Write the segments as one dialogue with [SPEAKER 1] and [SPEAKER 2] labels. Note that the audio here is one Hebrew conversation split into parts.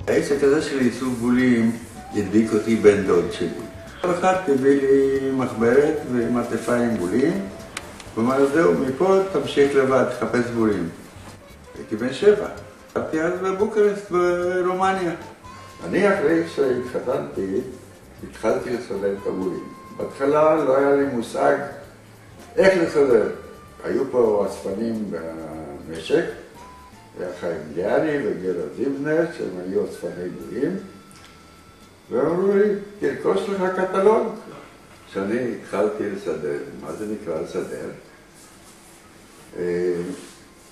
[SPEAKER 1] העסק הזה של ייצור בולים הדביק אותי בן דוד שלי. כל אחד הביא לי מחברת ומעטפה עם בולים, ואומר, זהו, מפה תמשיך לבד, תחפש בולים. הייתי בן 7. הייתי אז בבוקרשט ברומניה. אני אחרי שהתחתנתי, התחלתי לסדר את הבולים. בהתחלה לא היה לי מושג איך לסדר. היו פה אספנים במשק, היה חיים ליאני וגרה זיבנר, שהם היו אספני בולים, ואמרו לי, תרכוש לך קטלוג. כשאני התחלתי לסדר, מה זה נקרא לסדר?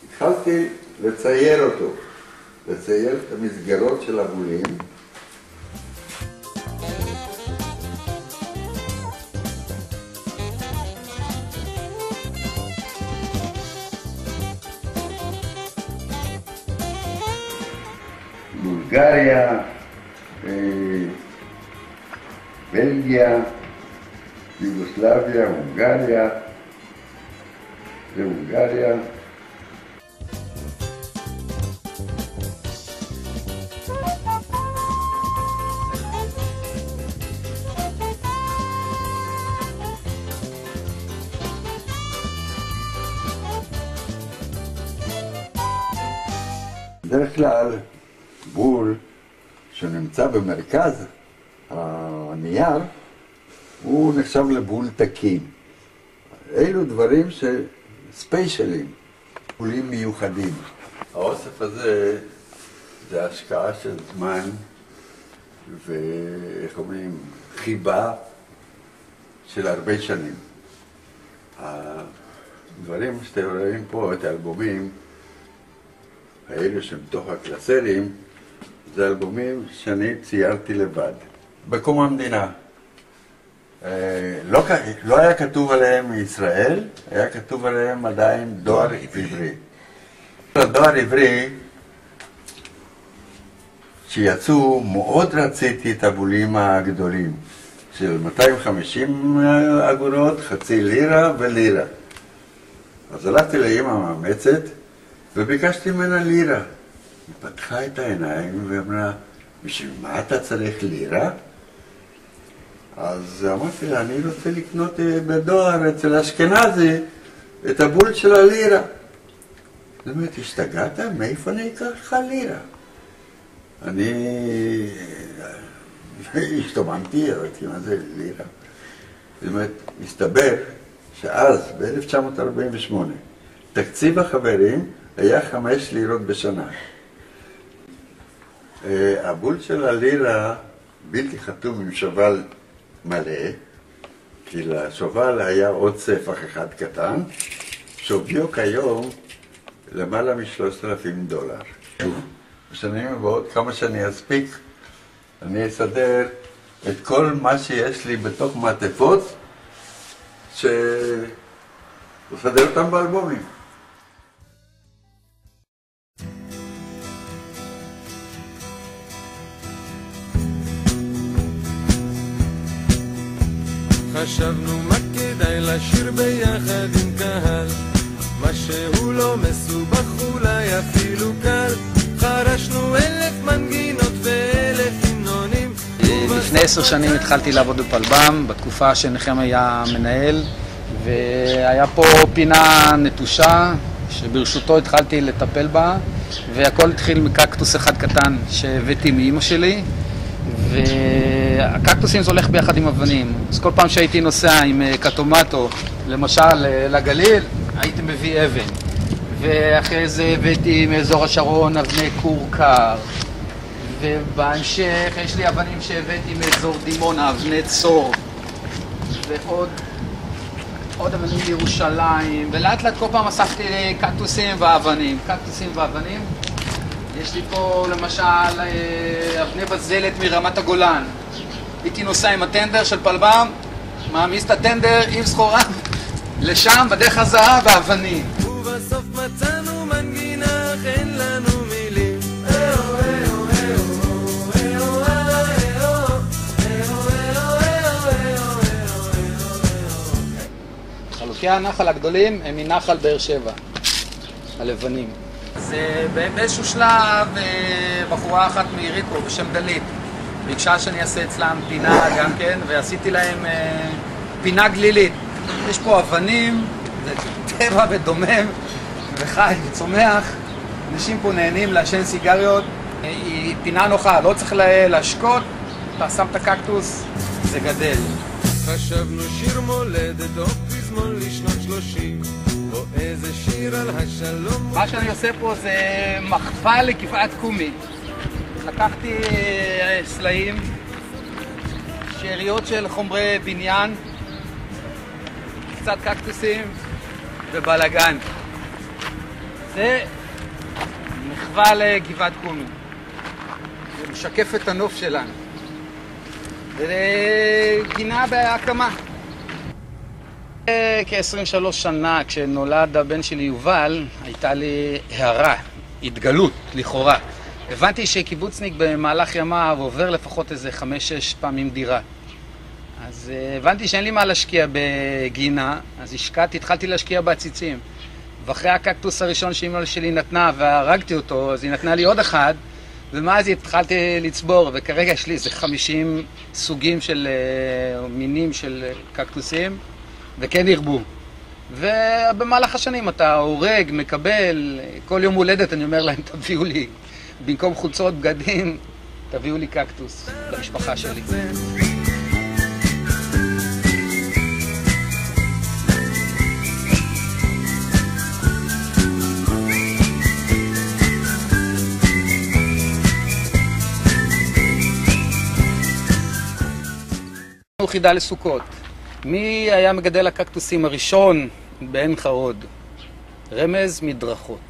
[SPEAKER 1] התחלתי לצייר אותו, לצייר את המסגרות של הבולים. בולגריה, בלגיה, יוגוסלביה, הונגריה, והונגריה. בדרך כלל בול שנמצא במרכז הנייר הוא נחשב לבול תקין. אלו דברים ספיישלים, בולים מיוחדים. האוסף הזה זה השקעה של זמן ואיך אומרים, חיבה של הרבה שנים. הדברים שאתם רואים פה, את האלבומים, האלה שמתוך הקלסרים, זה אלבומים שאני ציירתי לבד. בקום המדינה. לא היה כתוב עליהם מישראל, היה כתוב עליהם עדיין דואר עברי. הדואר עברי, שיצאו, מאוד רציתי את הבולים הגדולים, של 250 אגורות, חצי לירה ולירה. אז הלכתי לאמא המאמצת, וביקשתי ממנה לירה. היא פתחה את העיניים ואמרה, בשביל מה אתה צריך לירה? אז אמרתי לה, אני רוצה לקנות בדואר אצל אשכנזי את הבול של הלירה. זאת אומרת, השתגעת? מאיפה אני אקח לך לירה? אני השתוממתי, ראיתי מה זה לירה. זאת אומרת, מסתבר שאז, ב-1948, תקציב החברים היה 5 לירות בשנה. הבול של הלירה בלתי חתום עם שובל מלא, כי לשובל היה עוד ספח אחד קטן, שוויו כיום למעלה $3,000. בשנים הבאות, כמה שאני אספיק, אני אסדר את כל מה שיש לי בתוך מעטפות, שאסדר אותם באלבומים.
[SPEAKER 2] חשבנו מה כדאי לשיר ביחד עם קהל, מה שהוא לא מסובך אולי אפילו קל. חרשנו 1000 מנגינות ו1000 המנונים.
[SPEAKER 3] לפני 10 שנים התחלתי לעבוד בפלבם, בתקופה שנחם היה מנהל, והיה פה פינה נטושה שברשותו התחלתי לטפל בה, והכל התחיל מקקטוס אחד קטן שהבאתי מאמא שלי, והקקטוסים זה הולך ביחד עם אבנים. אז כל פעם שהייתי נוסע עם קטומטו, למשל לגליל, הייתי מביא אבן. ואחרי זה הבאתי מאזור השרון אבני קורקר. ובהמשך יש לי אבנים שהבאתי מאזור דימונה, אבני צור. ועוד אבנים בירושלים. ולאט לאט כל פעם אספתי קקטוסים ואבנים. קקטוסים ואבנים. יש לי פה למשל אבני בזלת מרמת הגולן. הייתי נוסע עם הטנדר של פלבם, מעמיס את הטנדר עם סחורה לשם, בדרך חזרה באבנים.
[SPEAKER 2] ובסוף מצאנו מנגינה, אין לנו מילים.
[SPEAKER 3] חלוקי הנחל הגדולים הם מנחל באר שבע, הלבנים. אז באיזשהו שלב בחורה אחת מעיריקו בשם דלית ביקשה שאני אעשה אצלם פינה גם כן, ועשיתי להם פינה גלילית. יש פה אבנים, זה טבע ודומם וחי וצומח, אנשים פה נהנים לעשן סיגריות, היא פינה נוחה, לא צריך להשקות, אתה שם את הקקטוס, זה גדל.
[SPEAKER 2] חשבנו שיר מולדת או פזמון לשנות 30 או איזה שיר על השלום.
[SPEAKER 3] מה שאני עושה פה זה מחווה לגבעת קומי. לקחתי סלעים, שאריות של חומרי בניין, קצת קקטוסים ובלגן. זה מחווה לגבעת קומי. זה משקף את הנוף שלנו. זה גינה בהקמה. כ-23 שנה, כשנולד הבן שלי יובל, הייתה לי הערה, התגלות, לכאורה. הבנתי שקיבוצניק במהלך ימיו עובר לפחות איזה 5-6 פעמים דירה. אז הבנתי שאין לי מה להשקיע בגינה, אז התחלתי להשקיע בעציצים. ואחרי הקקטוס הראשון שאמא שלי נתנה והרגתי אותו, אז היא נתנה לי עוד אחד, ומאז התחלתי לצבור, וכרגע יש לי איזה 50 סוגים של מינים של קקטוסים, וכן ירבו. ובמהלך השנים אתה הורג, מקבל, כל יום הולדת אני אומר להם, תביאו לי, במקום חולצות, בגדים, תביאו לי קקטוס למשפחה שלי. חידה לסוכות. מי היה מגדל הקקטוסים הראשון בעין חרוד? רמז מדרכות.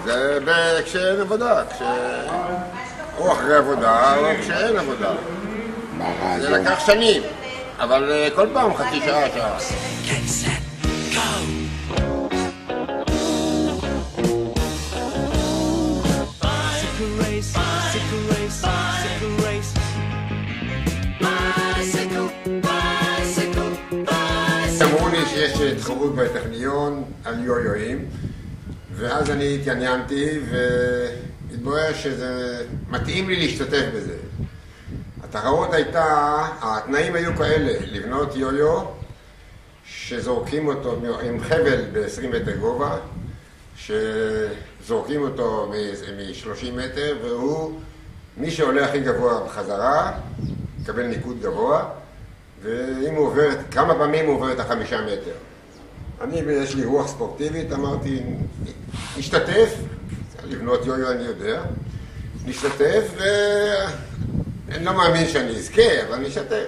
[SPEAKER 4] זה כשאין עבודה, או אחרי עבודה או כשאין עבודה. זה לקח שנים, אבל כל פעם חצי שעה. אמרו לי שיש תחרות בטכניון על יו-יואים, ואז אני התעניינתי והתברר שזה מתאים לי להשתתף בזה. התחרות הייתה, התנאים היו כאלה, לבנות יו-יו שזורקים אותו עם חבל ב-20 מטר גובה, שזורקים אותו מ-30 מטר, והוא, מי שעולה הכי גבוה בחזרה, מקבל ניקוד גבוה, ואם הוא עובר, כמה פעמים הוא עובר את ה5 מטר. יש לי רוח ספורטיבית, אמרתי, נשתתף, לבנות יו-יו אני יודע, נשתתף, ואני לא מאמין שאני אזכה, אבל נשתתף.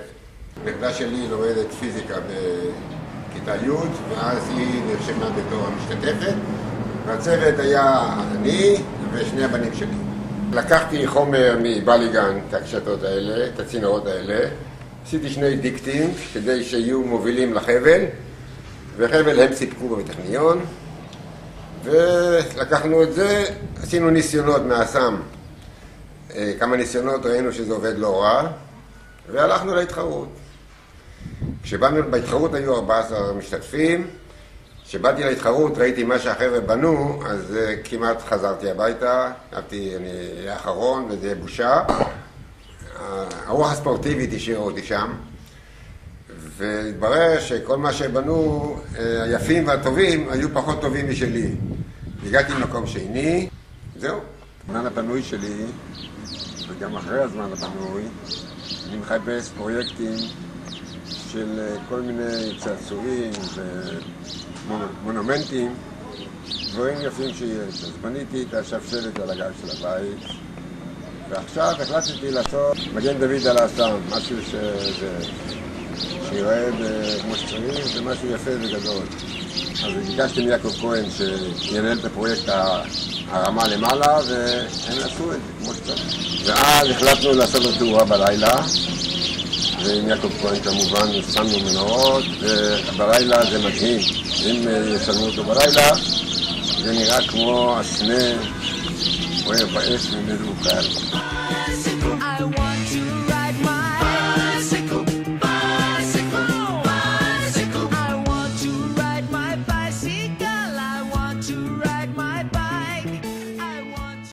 [SPEAKER 4] הנכדה שלי לומדת פיזיקה בכיתה י', ואז היא נרשמה בתור המשתתפת, והצוות היה אני ושני הבנים שלי. לקחתי חומר מבליגן, את הקשתות האלה, את הצינורות האלה, עשיתי 2 דיקטים כדי שיהיו מובילים לחבל, וחבל הם סיפקו בטכניון, ולקחנו את זה, עשינו ניסיונות מהסם, כמה ניסיונות, ראינו שזה עובד לא רע, והלכנו להתחרות. כשבאנו בהתחרות היו 14 משתתפים, כשבאתי להתחרות ראיתי מה שהחבר'ה בנו, אז כמעט חזרתי הביתה, אני האחרון וזה בושה. הרוח הספורטיבית השאירה אותי שם, והתברר שכל מה שבנו, היפים והטובים, היו פחות טובים משלי. הגעתי למקום שני, זהו. הזמן הפנוי שלי, וגם אחרי הזמן הפנוי, אני מחפש פרויקטים של כל מיני צעצועים ומונומנטים, דברים יפים שיש. אז בניתי את השפשלת על הגג של הבית, ועכשיו החלטתי לעשות מגן דוד על האסם, משהו שיראה כמו שצריך, זה משהו יפה וגדול. אז ביקשתי מיעקב כהן שינהל את הפרויקט הרמה למעלה, והם עשו את זה כמו שצריך. ואז החלטנו לעשות לו תאורה בלילה, ועם יעקב כהן כמובן שמנו מנורות, ובלילה זה מדהים. אם ישלמו אותו בלילה, זה נראה כמו הסנה בוער באש ומזוקל.